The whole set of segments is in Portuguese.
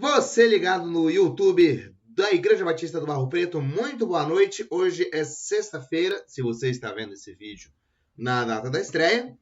Você ligado no YouTube da Igreja Batista do Barro Preto, muito boa noite. Hoje é sexta-feira, se você está vendo esse vídeo na data da estreia,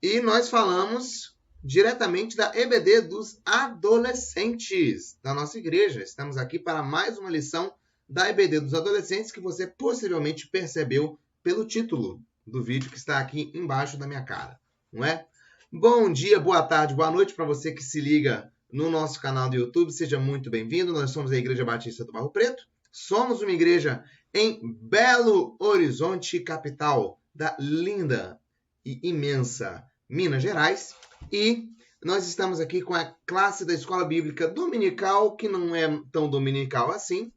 e nós falamos diretamente da EBD dos adolescentes da nossa igreja. Estamos aqui para mais uma lição da EBD dos adolescentes que você possivelmente percebeu pelo título do vídeo que está aqui embaixo da minha cara, não é? Bom dia, boa tarde, boa noite para você que se liga no nosso canal do YouTube. Seja muito bem-vindo. Nós somos a Igreja Batista do Barro Preto. Somos uma igreja em Belo Horizonte, capital da linda e imensa Minas Gerais. E nós estamos aqui com a classe da Escola Bíblica Dominical, que não é tão dominical assim,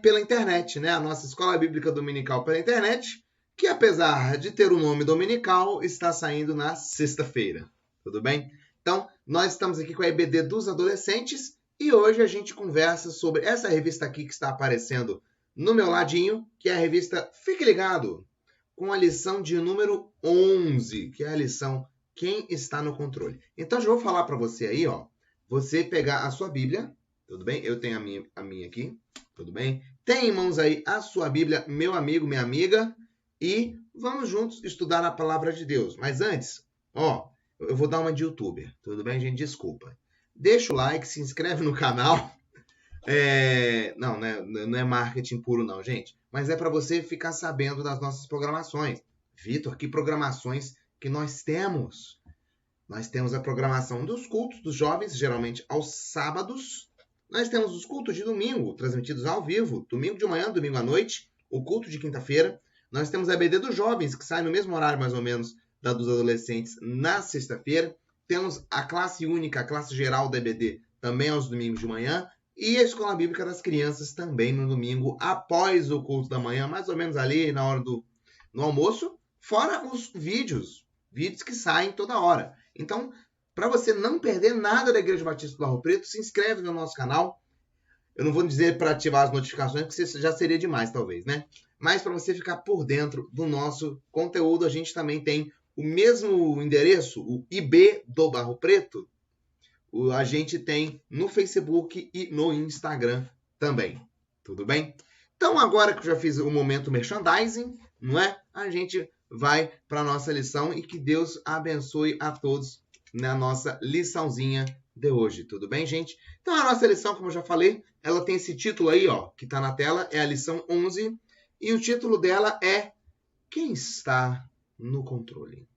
pela internet, né? A nossa Escola Bíblica Dominical pela internet, que apesar de ter o nome dominical, está saindo na sexta-feira. Tudo bem? Então, nós estamos aqui com a EBD dos adolescentes e hoje a gente conversa sobre essa revista aqui que está aparecendo no meu ladinho, que é a revista Fique Ligado, com a lição de número 11, que é a lição Quem Está no Controle. Então, já vou falar para você aí, ó, você pegar a sua Bíblia, tudo bem? Eu tenho a minha aqui, tudo bem? Tem em mãos aí a sua Bíblia, meu amigo, minha amiga, e vamos juntos estudar a Palavra de Deus. Mas antes, ó, eu vou dar uma de youtuber, tudo bem, gente? Desculpa. Deixa o like, se inscreve no canal. Não é marketing puro não, gente. Mas é para você ficar sabendo das nossas programações. Vitor, que programações que nós temos? Nós temos a programação dos cultos dos jovens, geralmente aos sábados. Nós temos os cultos de domingo, transmitidos ao vivo. Domingo de manhã, domingo à noite. O culto de quinta-feira. Nós temos a EBD dos jovens, que sai no mesmo horário, mais ou menos, da dos adolescentes na sexta-feira. Temos a classe única, a classe geral da EBD, também aos domingos de manhã. E a Escola Bíblica das Crianças também no domingo, após o culto da manhã, mais ou menos ali na hora do almoço. Fora os vídeos que saem toda hora. Então, para você não perder nada da Igreja Batista do Barro Preto, se inscreve no nosso canal. Eu não vou dizer para ativar as notificações, porque isso já seria demais, talvez, né? Mas para você ficar por dentro do nosso conteúdo, a gente também tem o mesmo endereço, o IB do Barro Preto, a gente tem no Facebook e no Instagram também. Tudo bem? Então, agora que eu já fiz o momento merchandising, não é? A gente vai para a nossa lição e que Deus abençoe a todos na nossa liçãozinha de hoje. Tudo bem, gente? Então, a nossa lição, como eu já falei, ela tem esse título aí, ó, que está na tela, é a lição 11, e o título dela é Quem está no controle?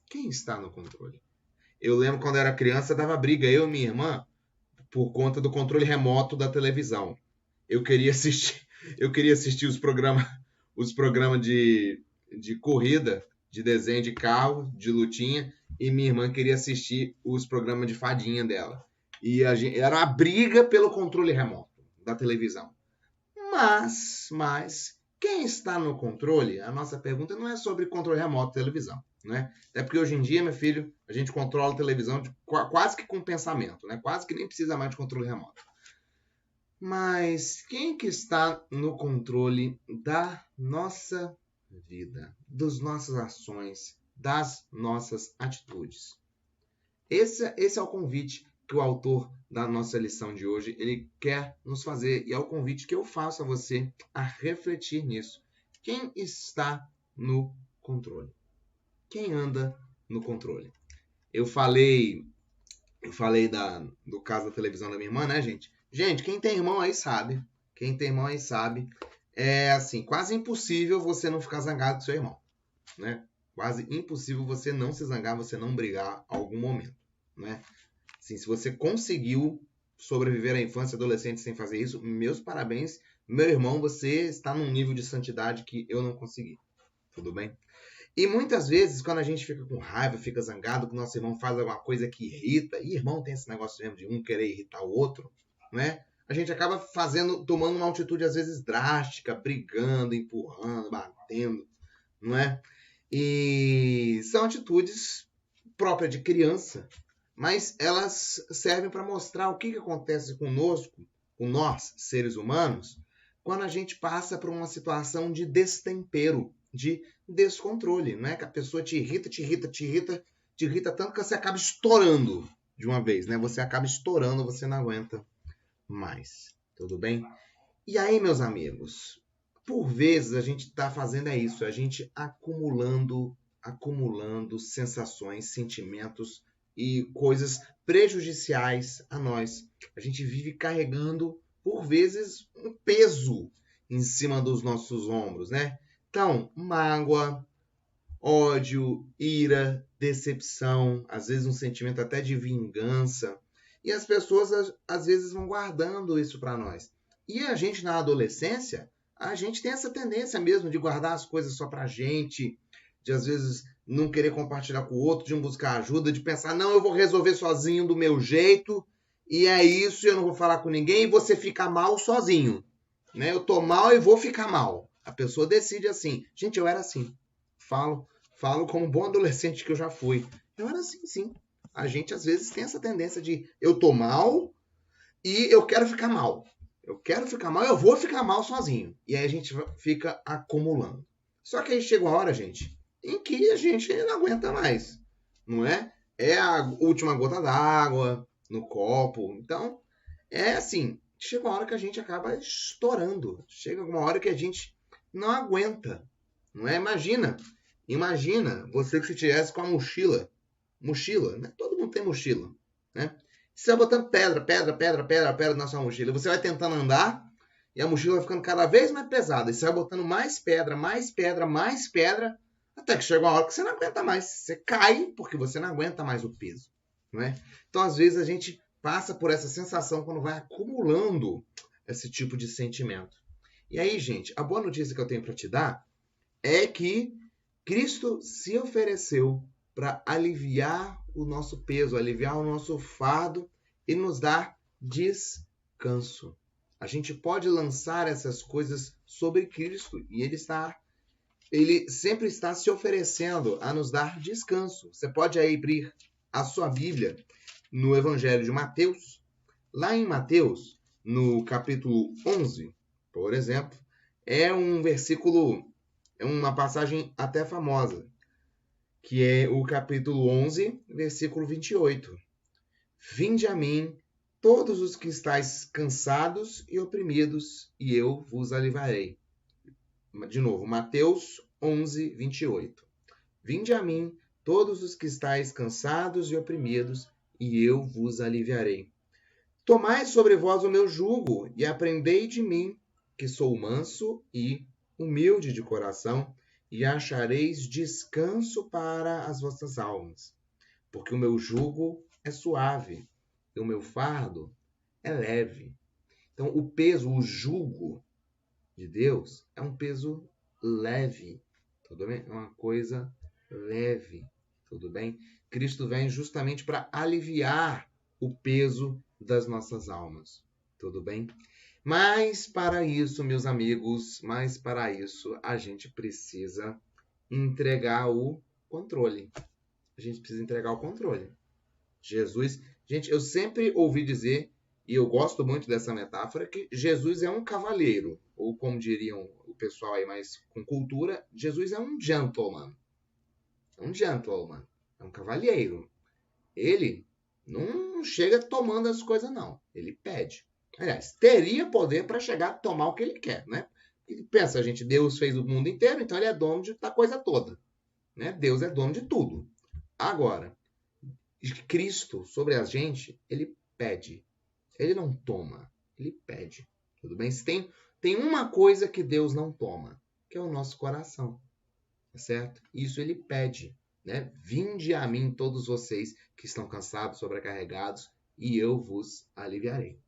Quem está no controle? Eu lembro quando eu era criança, dava briga, eu e minha irmã, por conta do controle remoto da televisão. Eu queria assistir os programas de corrida, de desenho de carro, de lutinha, e minha irmã queria assistir os programas de fadinha dela. E era uma briga pelo controle remoto da televisão. Mas quem está no controle? A nossa pergunta não é sobre controle remoto de televisão, né? Até porque hoje em dia, meu filho, a gente controla a televisão quase que com pensamento, né? Quase que nem precisa mais de controle remoto. Mas quem que está no controle da nossa vida, das nossas ações, das nossas atitudes? Esse é o convite que o autor da nossa lição de hoje ele quer nos fazer, e é o convite que eu faço a você a refletir nisso. Quem está no controle? Quem anda no controle? Eu falei do caso da televisão da minha irmã, né, gente? Gente, quem tem irmão aí sabe. É assim, quase impossível você não ficar zangado com seu irmão, né? Quase impossível você não se zangar, você não brigar em algum momento, né? Assim, se você conseguiu sobreviver à infância e adolescência sem fazer isso, meus parabéns. Meu irmão, você está num nível de santidade que eu não consegui. Tudo bem? E muitas vezes, quando a gente fica com raiva, fica zangado, que o nosso irmão faz alguma coisa que irrita, e irmão tem esse negócio mesmo de um querer irritar o outro, né? A gente acaba tomando uma atitude às vezes drástica, brigando, empurrando, batendo, não é? E são atitudes próprias de criança, mas elas servem para mostrar o que acontece conosco, com nós, seres humanos, quando a gente passa por uma situação de destempero, de descontrole, não é? Que a pessoa te irrita tanto que você acaba estourando de uma vez, né? Você acaba estourando, você não aguenta mais. Tudo bem? E aí, meus amigos, por vezes a gente está fazendo isso, a gente acumulando sensações, sentimentos e coisas prejudiciais a nós. A gente vive carregando, por vezes, um peso em cima dos nossos ombros, né? Então, mágoa, ódio, ira, decepção, às vezes um sentimento até de vingança. E as pessoas, às vezes, vão guardando isso para nós. E a gente, na adolescência, a gente tem essa tendência mesmo de guardar as coisas só pra gente, de, às vezes, não querer compartilhar com o outro, de não buscar ajuda, de pensar, não, eu vou resolver sozinho do meu jeito, e é isso, eu não vou falar com ninguém, e você fica mal sozinho. Né? Eu tô mal e vou ficar mal. A pessoa decide assim. Gente, eu era assim. Falo como bom adolescente que eu já fui. Eu era assim, sim. A gente, às vezes, tem essa tendência de eu tô mal e eu quero ficar mal. Eu quero ficar mal, eu vou ficar mal sozinho. E aí a gente fica acumulando. Só que aí chega uma hora, gente, em que a gente não aguenta mais. Não é? É a última gota d'água no copo. Então, é assim. Chega uma hora que a gente acaba estourando. Chega uma hora que a gente não aguenta. Não é? Imagina você que se tivesse com a mochila. Mochila, né? Todo mundo tem mochila, né? Você vai botando pedra na sua mochila. Você vai tentando andar e a mochila vai ficando cada vez mais pesada. E você vai botando mais pedra, até que chega uma hora que você não aguenta mais. Você cai porque você não aguenta mais o peso, não é? Então, às vezes, a gente passa por essa sensação quando vai acumulando esse tipo de sentimento. E aí, gente, a boa notícia que eu tenho para te dar é que Cristo se ofereceu para aliviar o nosso peso, aliviar o nosso fardo e nos dar descanso. A gente pode lançar essas coisas sobre Cristo e ele sempre está se oferecendo a nos dar descanso. Você pode aí abrir a sua Bíblia no Evangelho de Mateus. Lá em Mateus, no capítulo 11, por exemplo, é um versículo, é uma passagem até famosa, que é o capítulo 11, versículo 28. Vinde a mim, todos os que estáis cansados e oprimidos, e eu vos aliviarei. De novo, Mateus 11, 28. Vinde a mim, todos os que estáis cansados e oprimidos, e eu vos aliviarei. Tomai sobre vós o meu jugo, e aprendei de mim, que sou manso e humilde de coração, e achareis descanso para as vossas almas. Porque o meu jugo é suave, e o meu fardo é leve. Então, o peso, o jugo de Deus é um peso leve, tudo bem? É uma coisa leve, tudo bem? Cristo vem justamente para aliviar o peso das nossas almas, tudo bem? Mas para isso, meus amigos, a gente precisa entregar o controle. A gente precisa entregar o controle. Jesus, gente, eu sempre ouvi dizer, e eu gosto muito dessa metáfora, que Jesus é um cavalheiro, ou como diriam o pessoal aí mais com cultura, Jesus é um gentleman. É um gentleman, é um cavalheiro. Ele não chega tomando as coisas, não. Ele pede. Aliás, teria poder para chegar a tomar o que ele quer, né? E pensa, gente, Deus fez o mundo inteiro, então ele é dono da coisa toda. Né? Deus é dono de tudo. Agora, Cristo sobre a gente, ele pede. Ele não toma, ele pede. Tudo bem? Tem uma coisa que Deus não toma, que é o nosso coração. Tá certo? Isso ele pede. Né? Vinde a mim todos vocês que estão cansados, sobrecarregados, e eu vos aliviarei.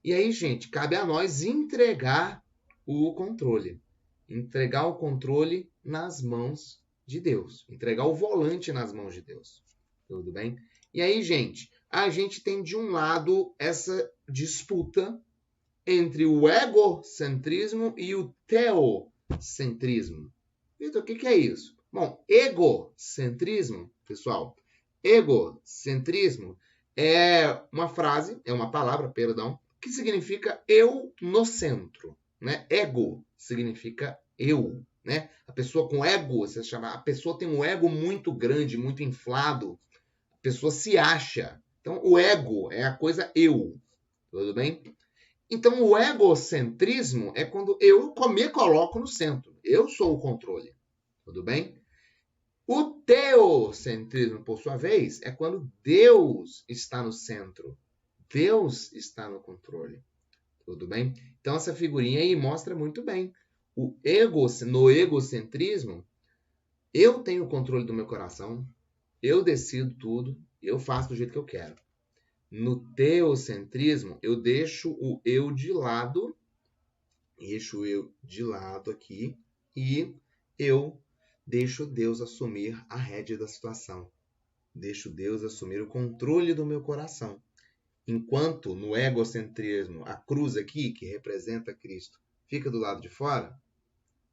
E aí, gente, cabe a nós entregar o controle. Entregar o controle nas mãos de Deus. Entregar o volante nas mãos de Deus. Tudo bem? E aí, gente, a gente tem de um lado essa disputa entre o egocentrismo e o teocentrismo. Vitor, o que é isso? Bom, egocentrismo, pessoal, egocentrismo é uma frase, é uma palavra, perdão, que significa eu no centro, né? Ego significa eu, né? A pessoa com ego, você chama, a pessoa tem um ego muito grande, muito inflado, a pessoa se acha. Então, o ego é a coisa eu. Tudo bem? Então, o egocentrismo é quando eu me coloco no centro. Eu sou o controle. Tudo bem? O teocentrismo, por sua vez, é quando Deus está no centro. Deus está no controle. Tudo bem? Então, essa figurinha aí mostra muito bem. No egocentrismo, eu tenho o controle do meu coração, eu decido tudo, eu faço do jeito que eu quero. No teocentrismo, eu deixo o eu de lado, aqui, e eu deixo Deus assumir a rédea da situação. Deixo Deus assumir o controle do meu coração. Enquanto no egocentrismo, a cruz aqui, que representa Cristo, fica do lado de fora,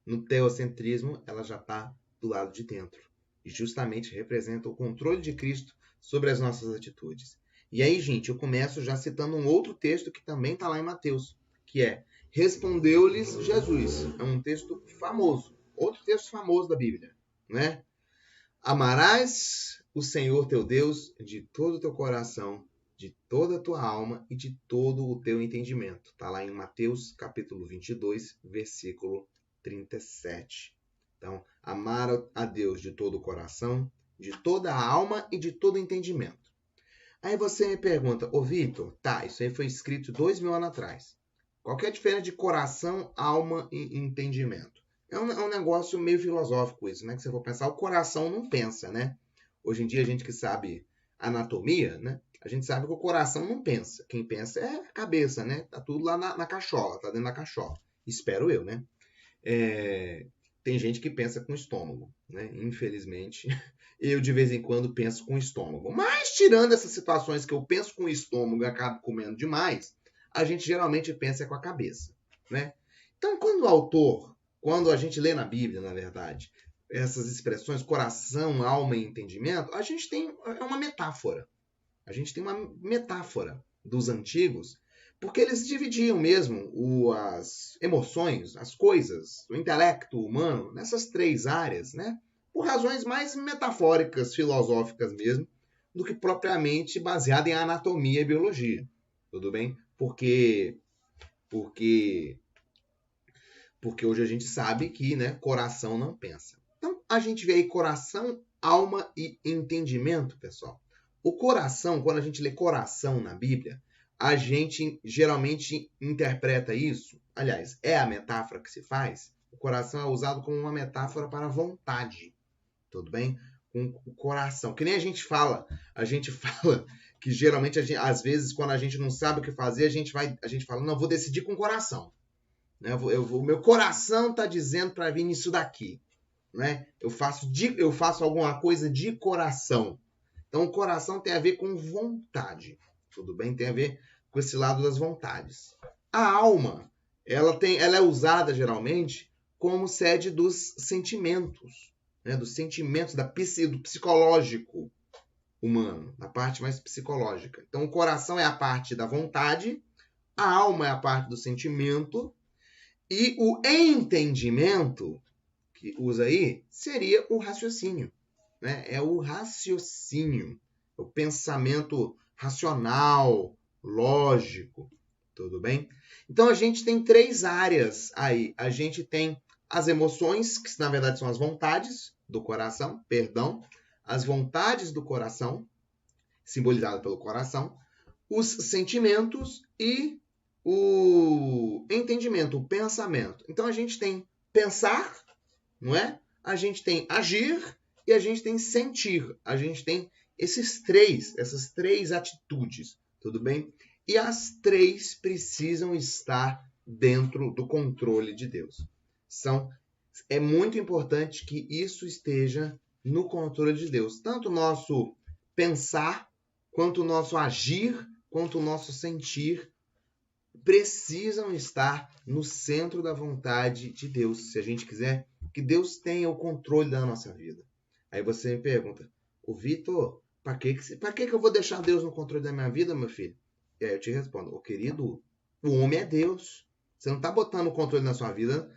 no teocentrismo ela já está do lado de dentro. E justamente representa o controle de Cristo sobre as nossas atitudes. E aí, gente, eu começo já citando um outro texto que também está lá em Mateus, que é: respondeu-lhes Jesus. É um texto famoso, outro texto famoso da Bíblia, né? Amarás o Senhor teu Deus de todo o teu coração, de toda a tua alma e de todo o teu entendimento. Está lá em Mateus capítulo 22, versículo 37. Então, amar a Deus de todo o coração, de toda a alma e de todo o entendimento. Aí você me pergunta: ô Vitor, tá, isso aí foi escrito 2000 anos atrás. Qual que é a diferença de coração, alma e entendimento? É um negócio meio filosófico isso, né? Que você for pensar, o coração não pensa, né? Hoje em dia, a gente que sabe anatomia, né? A gente sabe que o coração não pensa. Quem pensa é a cabeça, né? Tá tudo lá na cachola, tá dentro da cachola. Espero eu, né? Tem gente que pensa com o estômago, né? Infelizmente, eu de vez em quando penso com o estômago. Mas tirando essas situações que eu penso com o estômago e acabo comendo demais, a gente geralmente pensa com a cabeça, né? Então, quando a gente lê na Bíblia, na verdade, essas expressões coração, alma e entendimento, a gente tem uma metáfora. A gente tem uma metáfora dos antigos, porque eles dividiam mesmo as emoções, as coisas, o intelecto humano nessas três áreas, né? Por razões mais metafóricas, filosóficas mesmo, do que propriamente baseada em anatomia e biologia. Tudo bem? Porque hoje a gente sabe que, né, coração não pensa. Então, a gente vê aí coração, alma e entendimento, pessoal. O coração, quando a gente lê coração na Bíblia, a gente geralmente interpreta isso, aliás, é a metáfora que se faz, o coração é usado como uma metáfora para a vontade, tudo bem? Com o coração, que nem a gente fala que geralmente, às vezes, quando a gente não sabe o que fazer, a gente fala, não, vou decidir com o coração. Né? O meu coração está dizendo para vir nisso daqui. Né? Eu faço alguma coisa de coração. Então, o coração tem a ver com vontade. Tudo bem? Tem a ver com esse lado das vontades. A alma, ela é usada geralmente como sede dos sentimentos. Né? Dos sentimentos, do psicológico humano. Da parte mais psicológica. Então, o coração é a parte da vontade. A alma é a parte do sentimento. E o entendimento, que usa aí, seria o raciocínio. Né? É o raciocínio, o pensamento racional, lógico, tudo bem? Então, a gente tem três áreas aí. A gente tem as emoções, que na verdade são as vontades do coração, as vontades do coração, simbolizadas pelo coração, os sentimentos e o entendimento, o pensamento. Então, a gente tem pensar, não é? A gente tem agir e a gente tem sentir. A gente tem essas três atitudes, tudo bem? E as três precisam estar dentro do controle de Deus. É muito importante que isso esteja no controle de Deus. Tanto o nosso pensar, quanto o nosso agir, quanto o nosso sentir, precisam estar no centro da vontade de Deus. Se a gente quiser que Deus tenha o controle da nossa vida. Aí você me pergunta, ô Vitor, para que eu vou deixar Deus no controle da minha vida, meu filho? E aí eu te respondo, ô querido, o homem é Deus. Você não está botando o controle da sua vida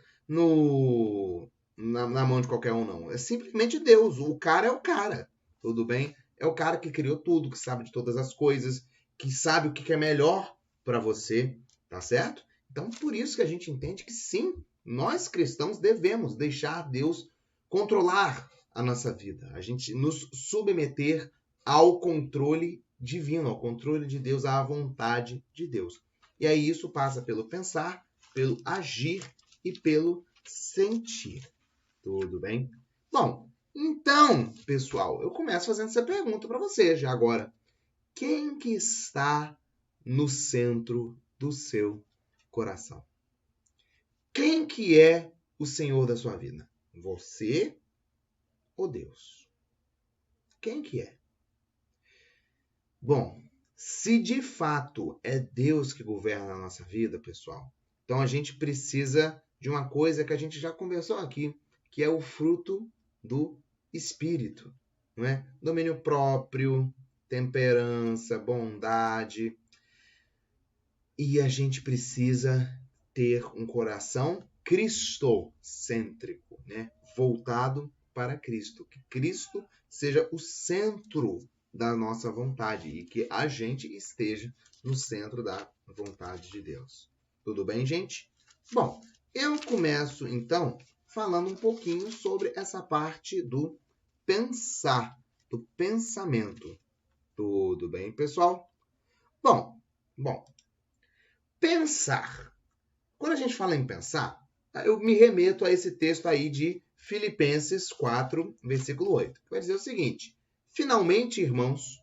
na mão de qualquer um, não. É simplesmente Deus. O cara é o cara. Tudo bem? É o cara que criou tudo, que sabe de todas as coisas, que sabe o que é melhor para você, tá certo? Então, por isso que a gente entende que sim, nós cristãos devemos deixar Deus controlar a nossa vida. A gente nos submeter ao controle divino, ao controle de Deus, à vontade de Deus. E aí isso passa pelo pensar, pelo agir e pelo sentir. Tudo bem? Bom, então, pessoal, eu começo fazendo essa pergunta para você já agora. Quem que está no centro do seu coração? Quem que é o Senhor da sua vida? Você ou Deus? Quem que é? Bom, se de fato é Deus que governa a nossa vida, pessoal, então a gente precisa de uma coisa que a gente já conversou aqui, que é o fruto do Espírito, não é? Domínio próprio, temperança, bondade. E a gente precisa ter um coração cristocêntrico, né? Voltado para Cristo. Que Cristo seja o centro da nossa vontade e que a gente esteja no centro da vontade de Deus. Tudo bem, gente? Bom, eu começo, então, falando um pouquinho sobre essa parte do pensar, do pensamento. Tudo bem, pessoal? Bom, pensar. Quando a gente fala em pensar, eu me remeto a esse texto aí de Filipenses 4, versículo 8. Que vai dizer o seguinte: finalmente, irmãos,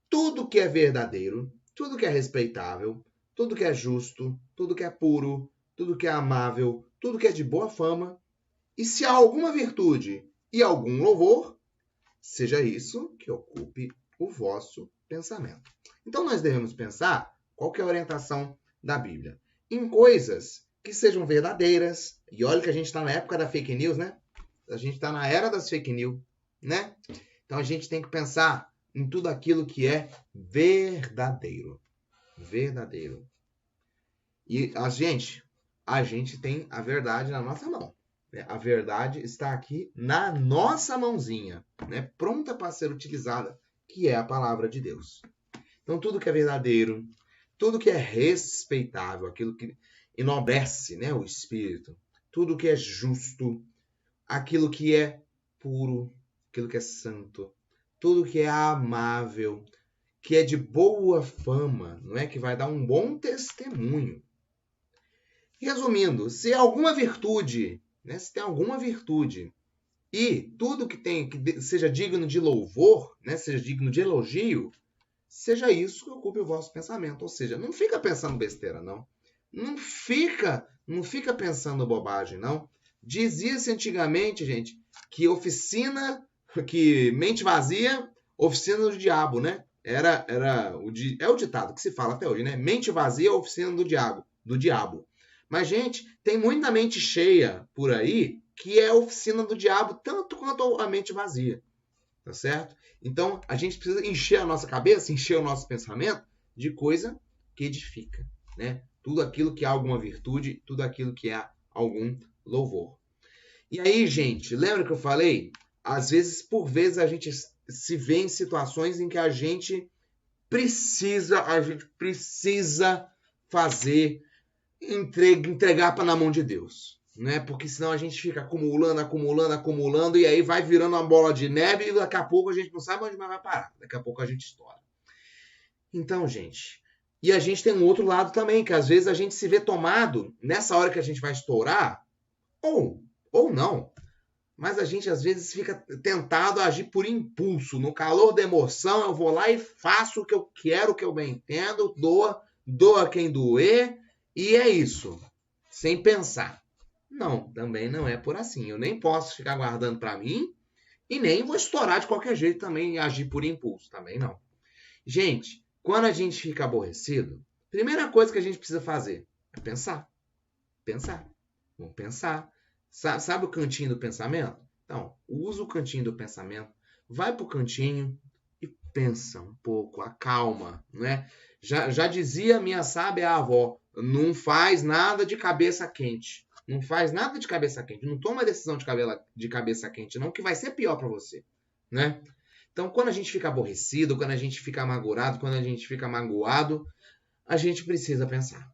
tudo que é verdadeiro, tudo que é respeitável, tudo que é justo, tudo que é puro, tudo que é amável, tudo que é de boa fama, e se há alguma virtude e algum louvor, seja isso que ocupe o vosso pensamento. Então nós devemos pensar qual que é a orientação da Bíblia. Em coisas que sejam verdadeiras, e olha que a gente está na época da fake news, né? A gente está na era das fake news, né? Então a gente tem que pensar em tudo aquilo que é verdadeiro. Verdadeiro. E a gente tem a verdade na nossa mão. A verdade está aqui na nossa mãozinha, né? Pronta para ser utilizada, que é a palavra de Deus. Então tudo que é verdadeiro, tudo que é respeitável, aquilo que enobrece, né, o espírito, tudo que é justo, aquilo que é puro, aquilo que é santo, tudo que é amável, que é de boa fama, não é? Que vai dar um bom testemunho. Resumindo, se alguma virtude, né, se tem alguma virtude e tudo que seja digno de louvor, né, seja digno de elogio, seja isso que ocupe o vosso pensamento. Ou seja, não fica pensando besteira, não. Não fica pensando bobagem, não. Dizia-se antigamente, gente, que mente vazia, oficina do diabo, né? É o ditado que se fala até hoje, né? Mente vazia, oficina do diabo. Mas, gente, tem muita mente cheia por aí que é oficina do diabo, tanto quanto a mente vazia. Tá certo? Então, a gente precisa encher a nossa cabeça, encher o nosso pensamento de coisa que edifica, né? Tudo aquilo que há alguma virtude, tudo aquilo que há algum louvor. E aí, gente, lembra que eu falei? Por vezes, a gente se vê em situações em que a gente precisa fazer, entregar na mão de Deus. Né? Porque senão a gente fica acumulando, e aí vai virando uma bola de neve e daqui a pouco a gente não sabe onde vai parar. Daqui a pouco a gente estoura. Então, gente, e a gente tem um outro lado também, que às vezes a gente se vê tomado nessa hora que a gente vai estourar, ou não. Mas a gente às vezes fica tentado a agir por impulso. No calor da emoção, eu vou lá e faço o que eu quero, o que eu bem entendo, doa quem doer, e é isso. Sem pensar. Não, também não é por assim. Eu nem posso ficar guardando para mim e nem vou estourar de qualquer jeito também e agir por impulso. Também não. Gente, quando a gente fica aborrecido, primeira coisa que a gente precisa fazer é pensar. Pensar. Vamos pensar. Sabe o cantinho do pensamento? Então, usa o cantinho do pensamento, vai pro cantinho e pensa um pouco, acalma, né? Já dizia minha sábia avó, não faz nada de cabeça quente. Não faz nada de cabeça quente. Não toma decisão de cabeça quente, não, que vai ser pior para você, né? Então, quando a gente fica aborrecido, quando a gente fica amargurado, quando a gente fica magoado, a gente precisa pensar,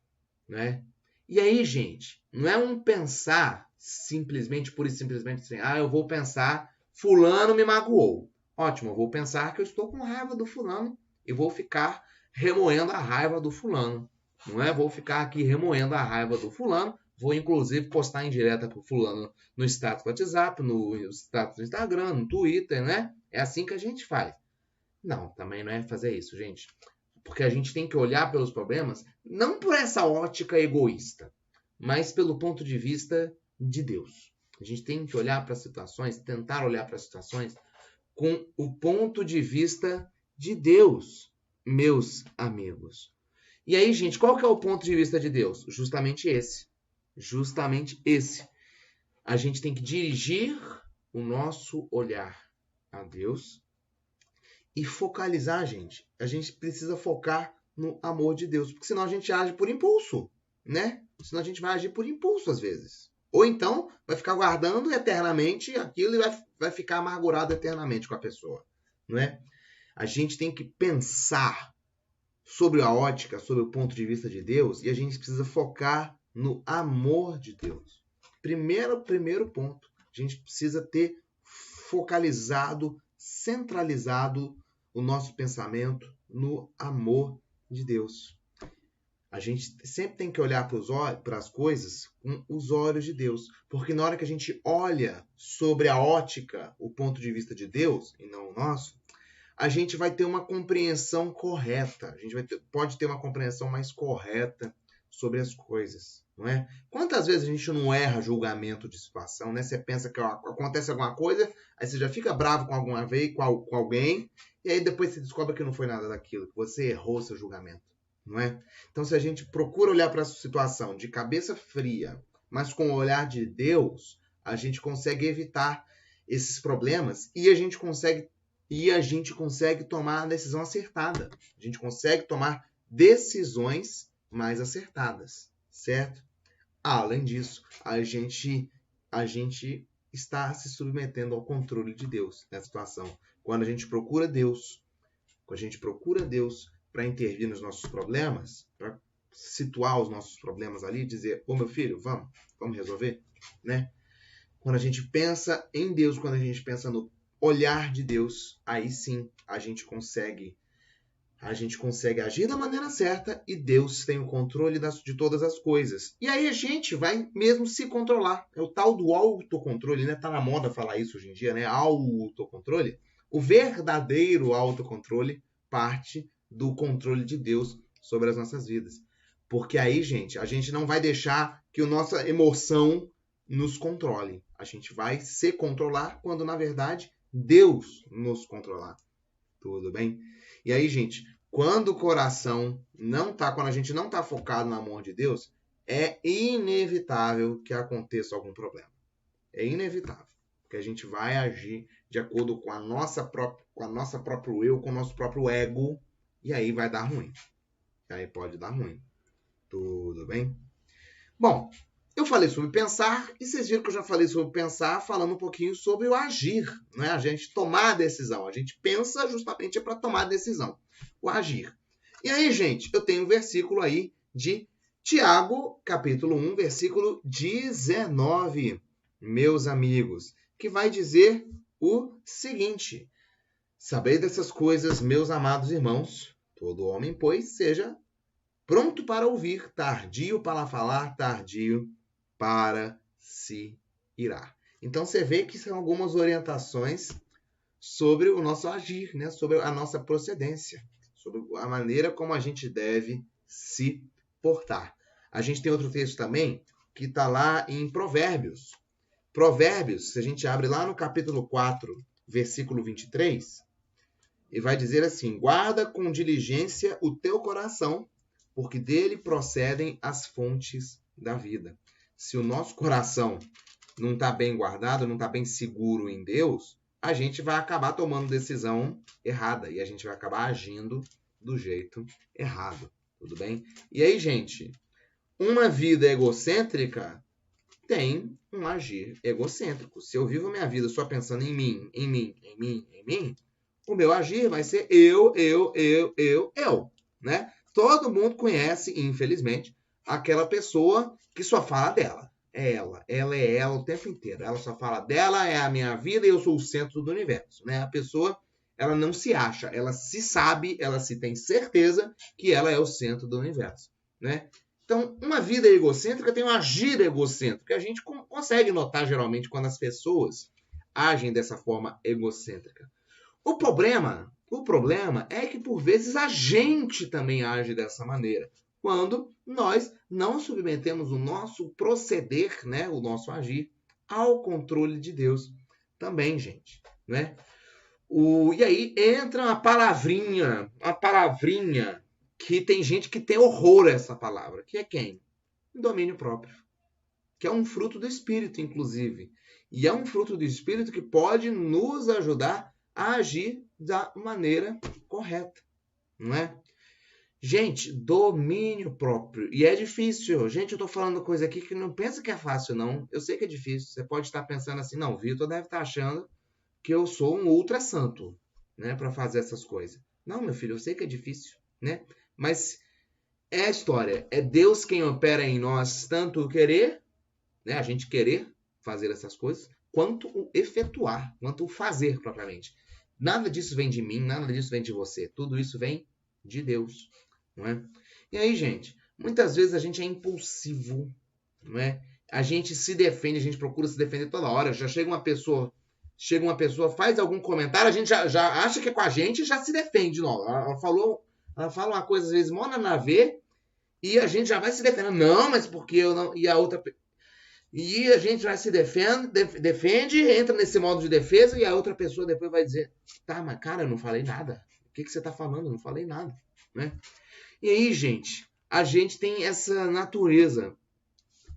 né? E aí, gente, não é um pensar simplesmente, pura e simplesmente assim, eu vou pensar, fulano me magoou. Ótimo, eu vou pensar que eu estou com raiva do fulano e vou ficar remoendo a raiva do fulano. Não é? Vou ficar aqui remoendo a raiva do fulano. Vou, inclusive, postar em direta pro fulano no status do WhatsApp, no status do Instagram, no Twitter, né? É assim que a gente faz. Não, também não é fazer isso, gente. Porque a gente tem que olhar pelos problemas, não por essa ótica egoísta, mas pelo ponto de vista de Deus. A gente tem que olhar para as situações, tentar olhar para as situações com o ponto de vista de Deus, meus amigos. E aí, gente, qual que é o ponto de vista de Deus? Justamente esse. Justamente esse. A gente tem que dirigir o nosso olhar a Deus e focalizar, gente. A gente precisa focar no amor de Deus, porque senão a gente age por impulso, né? Senão a gente vai agir por impulso às vezes. Ou então vai ficar guardando eternamente aquilo e vai ficar amargurado eternamente com a pessoa, não é? A gente tem que pensar sobre a ótica, sobre o ponto de vista de Deus, e a gente precisa focar no amor de Deus. Primeiro ponto, a gente precisa ter focalizado, centralizado o nosso pensamento no amor de Deus. A gente sempre tem que olhar para as coisas com os olhos de Deus, porque na hora que a gente olha sobre a ótica, o ponto de vista de Deus, e não o nosso, a gente vai ter uma compreensão correta. A gente pode ter uma compreensão mais correta sobre as coisas, não é? Quantas vezes a gente não erra julgamento de situação, né? Você pensa que acontece alguma coisa, aí você já fica bravo com alguma vez, com alguém, e aí depois você descobre que não foi nada daquilo, que você errou seu julgamento, não é? Então, se a gente procura olhar para a situação de cabeça fria, mas com o olhar de Deus, a gente consegue evitar esses problemas e a gente consegue tomar a decisão acertada. A gente consegue tomar decisões mais acertadas, certo? Além disso, a gente está se submetendo ao controle de Deus nessa situação. Quando a gente procura Deus para intervir nos nossos problemas, para situar os nossos problemas ali, dizer, meu filho, vamos resolver, né? Quando a gente pensa em Deus, quando a gente pensa no olhar de Deus, aí sim a gente consegue agir da maneira certa e Deus tem o controle de todas as coisas. E aí a gente vai mesmo se controlar. É o tal do autocontrole, né? Tá na moda falar isso hoje em dia, né? Autocontrole. O verdadeiro autocontrole parte do controle de Deus sobre as nossas vidas. Porque aí, gente, a gente não vai deixar que a nossa emoção nos controle. A gente vai se controlar quando, na verdade, Deus nos controlar. Tudo bem? E aí, gente, quando a gente não está focado no amor de Deus, é inevitável que aconteça algum problema. É inevitável. Porque a gente vai agir de acordo com a nossa próprio eu, com o nosso próprio ego, e aí vai dar ruim. E aí pode dar ruim. Tudo bem? Bom, eu falei sobre pensar, e vocês viram que eu já falei sobre pensar, falando um pouquinho sobre o agir, né? A gente tomar a decisão. A gente pensa justamente para tomar a decisão. O agir. E aí, gente, eu tenho um versículo aí de Tiago, capítulo 1, versículo 19, meus amigos, que vai dizer o seguinte: sabei dessas coisas, meus amados irmãos, todo homem, pois, seja pronto para ouvir, tardio para falar, tardio para se irar. Então, você vê que são algumas orientações sobre o nosso agir, né? Sobre a nossa procedência, sobre a maneira como a gente deve se portar. A gente tem outro texto também que está lá em Provérbios. Provérbios, se a gente abre lá no capítulo 4, versículo 23, e vai dizer assim: guarda com diligência o teu coração, porque dele procedem as fontes da vida. Se o nosso coração não está bem guardado, não está bem seguro em Deus, a gente vai acabar tomando decisão errada e a gente vai acabar agindo do jeito errado. Tudo bem? E aí, gente, uma vida egocêntrica tem um agir egocêntrico. Se eu vivo minha vida só pensando em mim, O meu agir vai ser eu, né? Todo mundo conhece, infelizmente, aquela pessoa que só fala dela. Ela é ela o tempo inteiro. Ela só fala dela, é a minha vida e eu sou o centro do universo, né? A pessoa, ela não se acha, ela se sabe, ela se tem certeza que ela é o centro do universo, né? Então, uma vida egocêntrica tem um agir egocêntrico, que a gente consegue notar geralmente quando as pessoas agem dessa forma egocêntrica. O problema é que por vezes a gente também age dessa maneira, quando nós não submetemos o nosso proceder, né, o nosso agir, ao controle de Deus também, gente, né? E aí entra uma palavrinha que tem gente que tem horror a essa palavra, que é quem? O domínio próprio, que é um fruto do Espírito, inclusive. E é um fruto do Espírito que pode nos ajudar a agir da maneira correta, não é? Gente, domínio próprio. E é difícil. Gente, eu tô falando coisa aqui que não pensa que é fácil, não. Eu sei que é difícil. Você pode estar pensando assim, não, o Vitor deve estar achando que eu sou um ultra santo, né, para fazer essas coisas. Não, meu filho, eu sei que é difícil, né? Mas é a história. É Deus quem opera em nós tanto o querer, né, a gente querer fazer essas coisas, quanto o efetuar, quanto o fazer propriamente. Nada disso vem de mim, nada disso vem de você. Tudo isso vem de Deus, não é? E aí, gente, muitas vezes a gente é impulsivo, não é? A gente se defende, a gente procura se defender toda hora. Já chega uma pessoa, faz algum comentário, a gente já acha que é com a gente e já se defende. Não. Ela fala uma coisa, às vezes, mó nada a ver, e a gente já vai se defendendo. Não, mas porque eu não... E a gente vai se defende, entra nesse modo de defesa e a outra pessoa depois vai dizer, tá, mas cara, eu não falei nada. O que você tá falando? Eu não falei nada, né? E aí, gente, a gente tem essa natureza.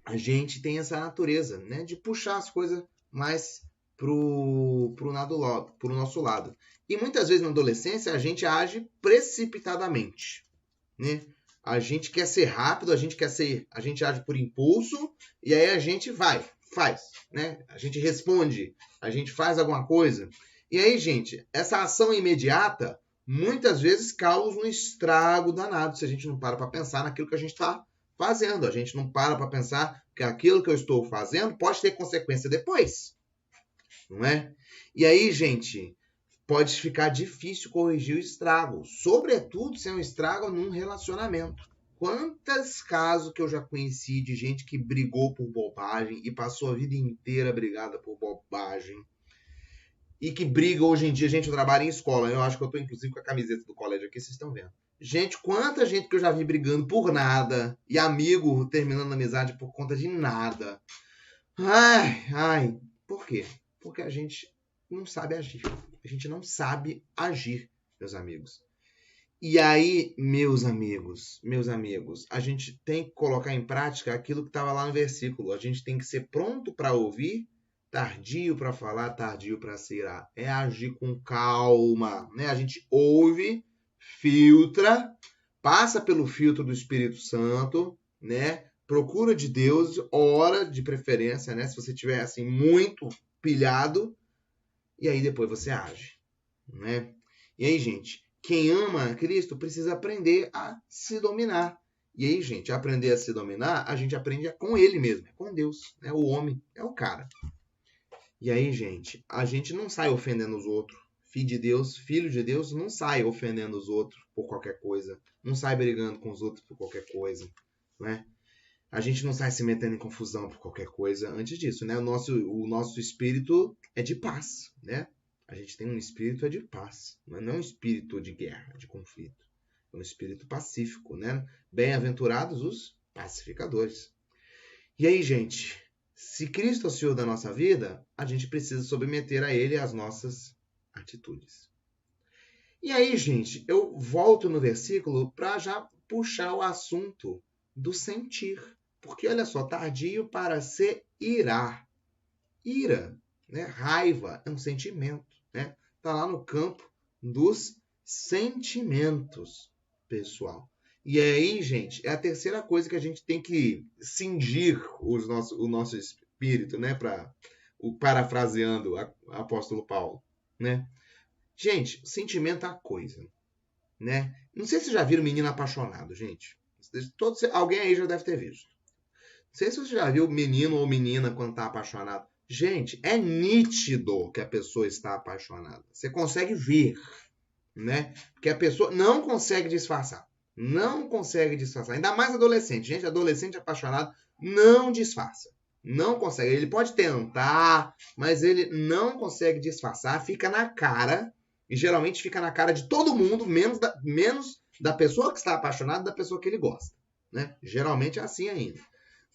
Né, de puxar as coisas mais pro nosso lado. E muitas vezes na adolescência a gente age precipitadamente, né? A gente quer ser rápido, a gente age por impulso, e aí a gente faz, né? A gente responde, a gente faz alguma coisa. E aí, gente, essa ação imediata muitas vezes causa um estrago danado se a gente não para pensar naquilo que a gente está fazendo. A gente não para pensar que aquilo que eu estou fazendo pode ter consequência depois, não é? E aí, gente, pode ficar difícil corrigir o estrago, sobretudo se é um estrago num relacionamento. Quantos casos que eu já conheci de gente que brigou por bobagem e passou a vida inteira brigada por bobagem e que briga hoje em dia, gente, eu trabalho em escola, eu acho que eu tô inclusive com a camiseta do colégio aqui, vocês estão vendo. Gente, quanta gente que eu já vi brigando por nada e amigo terminando a amizade por conta de nada. Ai, por quê? Porque a gente não sabe agir. A gente não sabe agir, meus amigos. E aí, meus amigos, a gente tem que colocar em prática aquilo que estava lá no versículo. A gente tem que ser pronto para ouvir, tardio para falar, tardio para se irar. É agir com calma, né? A gente ouve, filtra, passa pelo filtro do Espírito Santo, né? Procura de Deus, ora de preferência, né? Se você tiver assim muito pilhado, e aí depois você age, né? E aí, gente, quem ama a Cristo precisa aprender a se dominar. E aí, gente, aprender a se dominar, a gente aprende com ele mesmo, com Deus, né? O homem é o cara. E aí, gente, a gente não sai ofendendo os outros. Filho de Deus, não sai ofendendo os outros por qualquer coisa. Não sai brigando com os outros por qualquer coisa, né? A gente não sai se metendo em confusão por qualquer coisa antes disso, né? O nosso espírito é de paz, né? A gente tem um espírito de paz, não é um espírito de guerra, de conflito. É um espírito pacífico, né? Bem-aventurados os pacificadores. E aí, gente, se Cristo é o Senhor da nossa vida, a gente precisa submeter a Ele as nossas atitudes. E aí, gente, eu volto no versículo para já puxar o assunto do sentir. Porque, olha só, tardio para se irar. Ira, né? Raiva é um sentimento, né? Tá lá no campo dos sentimentos, pessoal. E aí, gente, é a terceira coisa que a gente tem que cingir o nosso espírito, né? Parafraseando o apóstolo Paulo, né? Gente, sentimento é a coisa, né? Não sei se vocês já viram menino apaixonado, gente. Alguém aí já deve ter visto. Não sei se você já viu menino ou menina quando está apaixonado. Gente, é nítido que a pessoa está apaixonada. Você consegue ver, né? Porque a pessoa não consegue disfarçar. Não consegue disfarçar. Ainda mais adolescente. Gente, adolescente apaixonado não disfarça. Não consegue. Ele pode tentar, mas ele não consegue disfarçar. Fica na cara. E geralmente fica na cara de todo mundo, menos da pessoa que está apaixonada, da pessoa que ele gosta, né? Geralmente é assim ainda,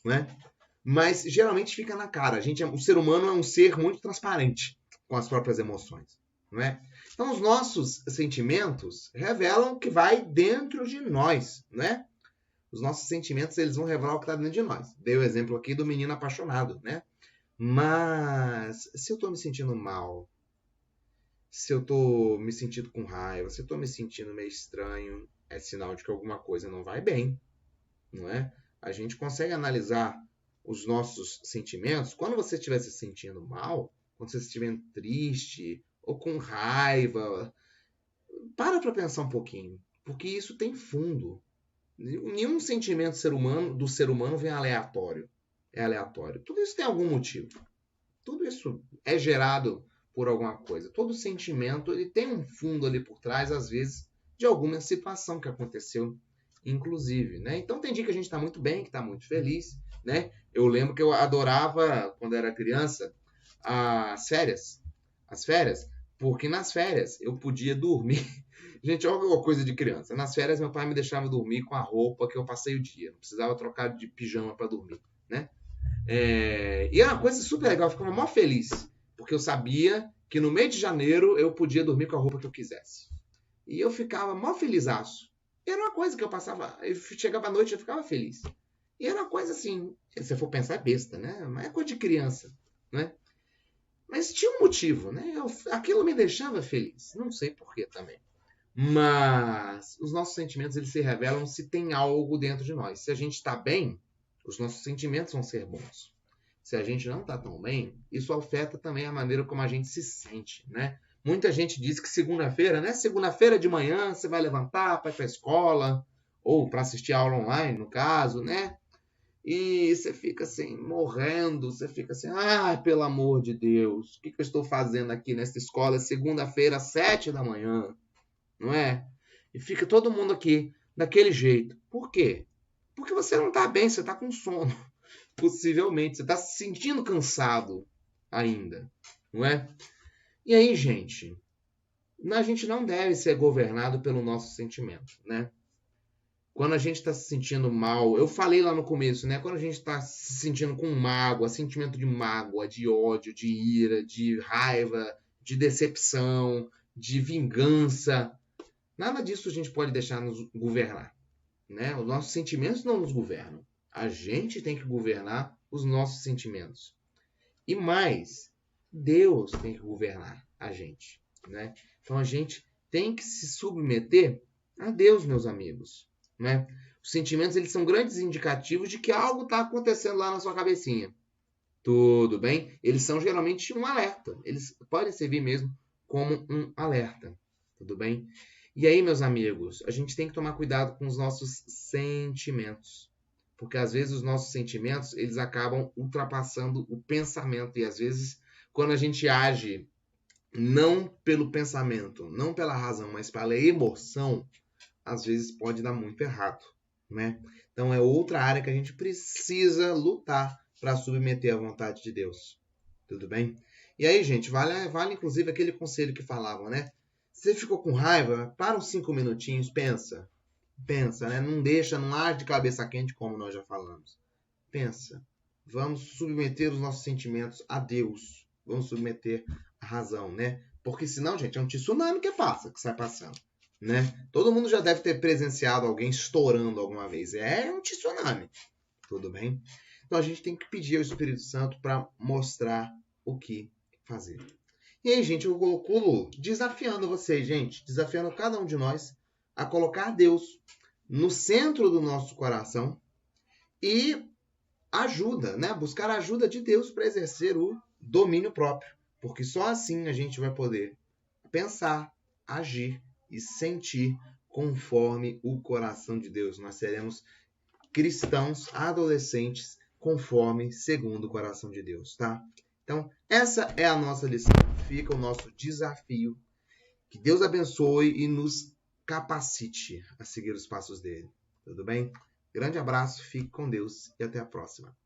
né? Mas geralmente fica na cara. O ser humano é um ser muito transparente com as próprias emoções, não é? Então os nossos sentimentos revelam o que vai dentro de nós, né? Os nossos sentimentos, eles vão revelar o que está dentro de nós. Dei o exemplo aqui do menino apaixonado, né? Mas se eu estou me sentindo mal, se eu tô me sentindo com raiva, se eu tô me sentindo meio estranho, é sinal de que alguma coisa não vai bem, não é? A gente consegue analisar os nossos sentimentos. Quando você estiver se sentindo mal, quando você estiver triste ou com raiva, para pensar um pouquinho, porque isso tem fundo. Nenhum sentimento do ser humano vem aleatório. É aleatório. Tudo isso tem algum motivo. Tudo isso é gerado por alguma coisa. Todo sentimento ele tem um fundo ali por trás, às vezes, de alguma situação que aconteceu, inclusive, né? Então tem dia que a gente está muito bem, que está muito feliz, né? Eu lembro que eu adorava, quando era criança, as férias, porque nas férias eu podia dormir. Gente, olha uma coisa de criança. Nas férias meu pai me deixava dormir com a roupa que eu passei o dia. Não precisava trocar de pijama para dormir, né? E era uma coisa super legal, eu ficava mó feliz, porque eu sabia que no mês de janeiro eu podia dormir com a roupa que eu quisesse. E eu ficava mó felizaço. Era uma coisa que eu passava, eu chegava à noite e eu ficava feliz. E era uma coisa assim, se você for pensar é besta, né? Mas é coisa de criança, né? Mas tinha um motivo, né? Aquilo me deixava feliz, não sei porquê também. Mas os nossos sentimentos eles se revelam se tem algo dentro de nós. Se a gente está bem, os nossos sentimentos vão ser bons. Se a gente não está tão bem, isso afeta também a maneira como a gente se sente, né? Muita gente diz que segunda-feira, né? Segunda-feira de manhã você vai levantar para ir para a escola ou para assistir a aula online, no caso, né? E você fica assim, morrendo, você fica assim, pelo amor de Deus, o que eu estou fazendo aqui nessa escola segunda-feira às 7 da manhã, não é? E fica todo mundo aqui daquele jeito. Por quê? Porque você não está bem, você está com sono. Possivelmente, você está se sentindo cansado ainda, não é? E aí, gente, a gente não deve ser governado pelo nosso sentimento, né? Quando a gente está se sentindo mal, eu falei lá no começo, né? Quando a gente está se sentindo com mágoa, sentimento de mágoa, de ódio, de ira, de raiva, de decepção, de vingança, nada disso a gente pode deixar nos governar, né? Os nossos sentimentos não nos governam. A gente tem que governar os nossos sentimentos. E mais, Deus tem que governar a gente, né? Então a gente tem que se submeter a Deus, meus amigos, né? Os sentimentos eles são grandes indicativos de que algo está acontecendo lá na sua cabecinha. Tudo bem? Eles são geralmente um alerta. Eles podem servir mesmo como um alerta. Tudo bem? E aí, meus amigos, a gente tem que tomar cuidado com os nossos sentimentos. Porque às vezes os nossos sentimentos, eles acabam ultrapassando o pensamento. E às vezes, quando a gente age não pelo pensamento, não pela razão, mas pela emoção, às vezes pode dar muito errado, né? Então é outra área que a gente precisa lutar para submeter à vontade de Deus. Tudo bem? E aí, gente, vale inclusive aquele conselho que falavam, né? Você ficou com raiva? Para uns 5 minutinhos, pensa, né? Não age de cabeça quente, como nós já falamos. Pensa. Vamos submeter os nossos sentimentos a Deus. Vamos submeter a razão, né? Porque senão, gente, é um tsunami que sai passando, né? Todo mundo já deve ter presenciado alguém estourando alguma vez. É um tsunami. Tudo bem? Então a gente tem que pedir ao Espírito Santo para mostrar o que fazer. E aí, gente, eu concluo desafiando vocês, gente, desafiando cada um de nós a colocar Deus no centro do nosso coração e ajuda, né? Buscar a ajuda de Deus para exercer o domínio próprio, porque só assim a gente vai poder pensar, agir e sentir conforme o coração de Deus. Nós seremos cristãos adolescentes conforme segundo o coração de Deus, tá? Então, essa é a nossa lição. Fica o nosso desafio. Que Deus abençoe e nos capacite a seguir os passos dele. Tudo bem? Grande abraço, fique com Deus e até a próxima.